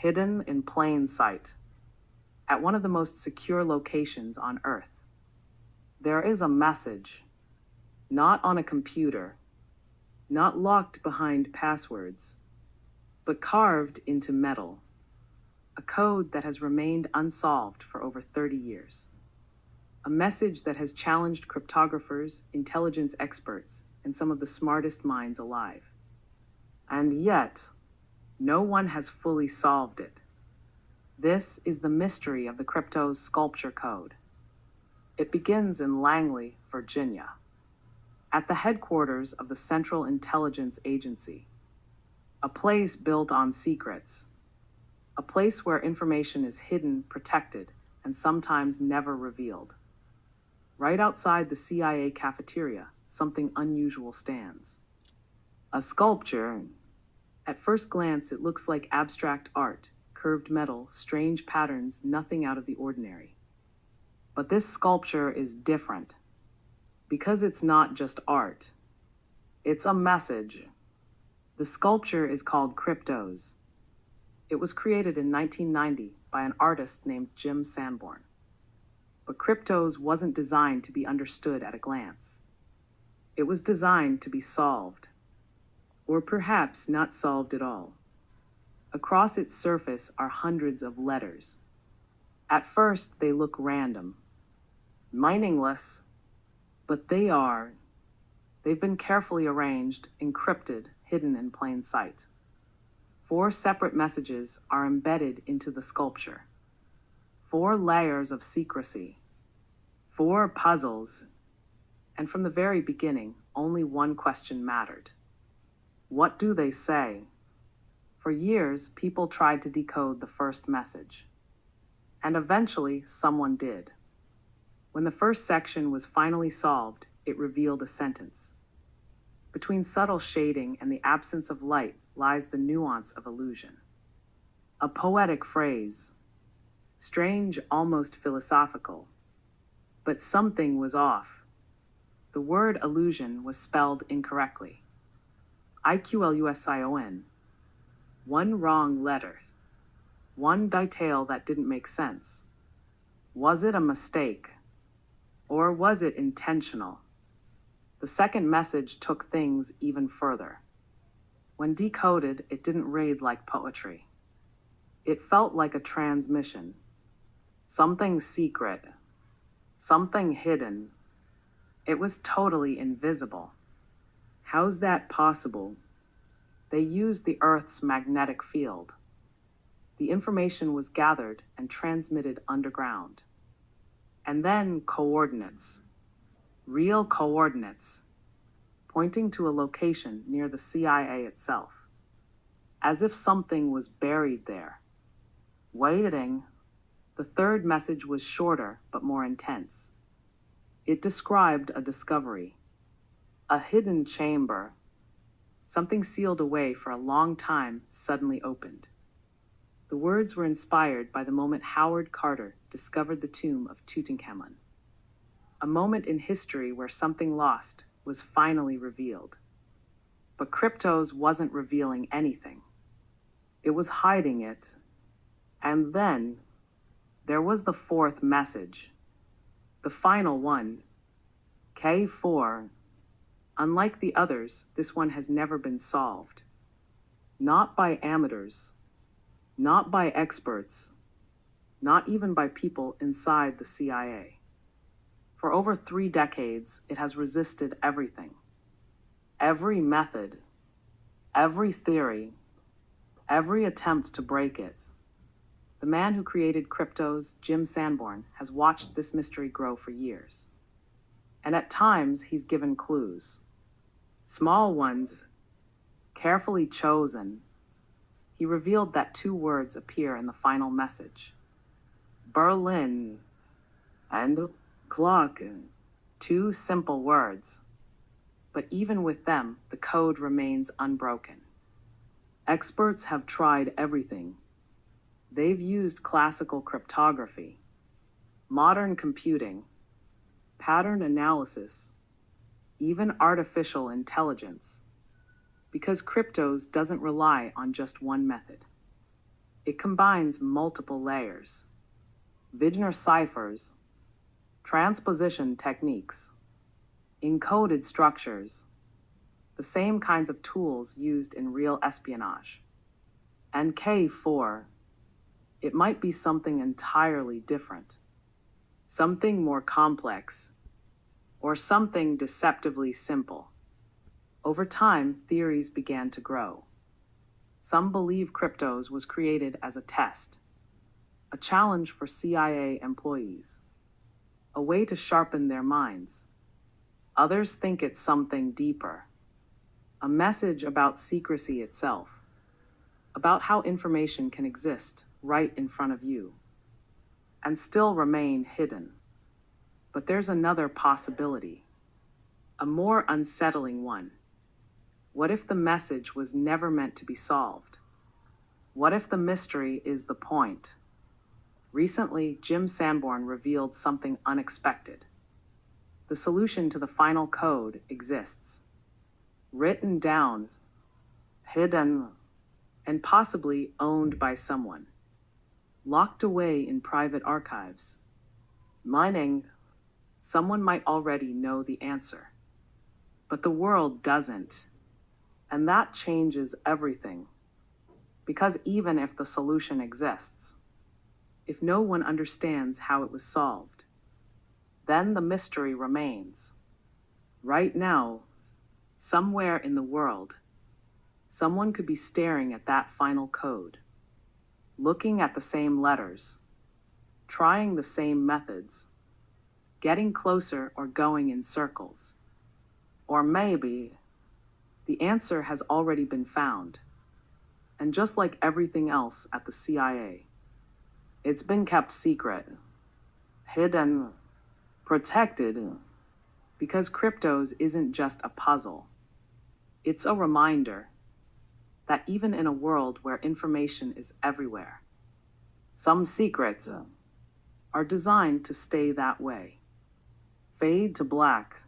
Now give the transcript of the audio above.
hidden in plain sight, at one of the most secure locations on Earth. There is a message, not on a computer, not locked behind passwords, but carved into metal, a code that has remained unsolved for over 30 years. A message that has challenged cryptographers, intelligence experts, and some of the smartest minds alive. And yet, no one has fully solved it. This is the mystery of the Kryptos sculpture code. It begins in Langley, Virginia, at the headquarters of the Central Intelligence Agency, a place built on secrets, a place where information is hidden, protected, and sometimes never revealed. Right outside the CIA cafeteria, something unusual stands. A sculpture. At first glance, it looks like abstract art, curved metal, strange patterns, nothing out of the ordinary. But this sculpture is different, because it's not just art. It's a message. The sculpture is called Kryptos. It was created in 1990 by an artist named Jim Sanborn. But Kryptos wasn't designed to be understood at a glance. It was designed to be solved, or perhaps not solved at all. Across its surface are hundreds of letters. At first, they look random, meaningless, but they've been carefully arranged, encrypted, hidden in plain sight. 4 separate messages are embedded into the sculpture. 4 layers of secrecy, 4 puzzles, and from the very beginning, only one question mattered. What do they say? For years, people tried to decode the first message. And eventually, someone did. When the first section was finally solved, it revealed a sentence. Between subtle shading and the absence of light lies the nuance of illusion. A poetic phrase, strange, almost philosophical. But something was off. The word illusion was spelled incorrectly. IQLUSION. 1 wrong letter. 1 detail that didn't make sense. Was it a mistake? Or was it intentional? The second message took things even further. When decoded, it didn't read like poetry. It felt like a transmission. Something secret. Something hidden. It was totally invisible. How's that possible? They used the Earth's magnetic field. The information was gathered and transmitted underground. And then coordinates. Real coordinates, pointing to a location near the CIA itself, as if something was buried there, waiting. The third message was shorter but more intense. It described a discovery, a hidden chamber, something sealed away for a long time suddenly opened. The words were inspired by the moment Howard Carter discovered the tomb of Tutankhamun, a moment in history where something lost was finally revealed. But Kryptos wasn't revealing anything. It was hiding it. And then there was the 4th message, the final one, K4. Unlike the others, this one has never been solved. Not by amateurs, not by experts, not even by people inside the CIA. For over 3 decades, it has resisted everything. Every method, every theory, every attempt to break it. The man who created Kryptos, Jim Sanborn, has watched this mystery grow for years. And at times, he's given clues. Small ones, carefully chosen. He revealed that 2 words appear in the final message. Berlin and clock. 2 simple words. But even with them, the code remains unbroken. Experts have tried everything. They've used classical cryptography, modern computing, pattern analysis, even artificial intelligence, because Kryptos doesn't rely on just one method. It combines multiple layers, Wigner ciphers, transposition techniques, encoded structures, the same kinds of tools used in real espionage. And K4, it might be something entirely different, something more complex, or something deceptively simple. Over time, theories began to grow. Some believe Kryptos was created as a test, a challenge for CIA employees, a way to sharpen their minds. Others think it's something deeper, a message about secrecy itself, about how information can exist right in front of you and still remain hidden. But there's another possibility, a more unsettling one. What if the message was never meant to be solved? What if the mystery is the point? Recently, Jim Sanborn revealed something unexpected. The solution to the final code exists, written down, hidden, and possibly owned by someone, locked away in private archives. Meaning, someone might already know the answer, but the world doesn't. And that changes everything. Because even if the solution exists, if no one understands how it was solved, then the mystery remains. Right now, somewhere in the world, someone could be staring at that final code, looking at the same letters, trying the same methods, getting closer or going in circles. Or maybe the answer has already been found, and just like everything else at the CIA, it's been kept secret, hidden, protected, because Kryptos isn't just a puzzle. It's a reminder that even in a world where information is everywhere, some secrets are designed to stay that way, fade to black,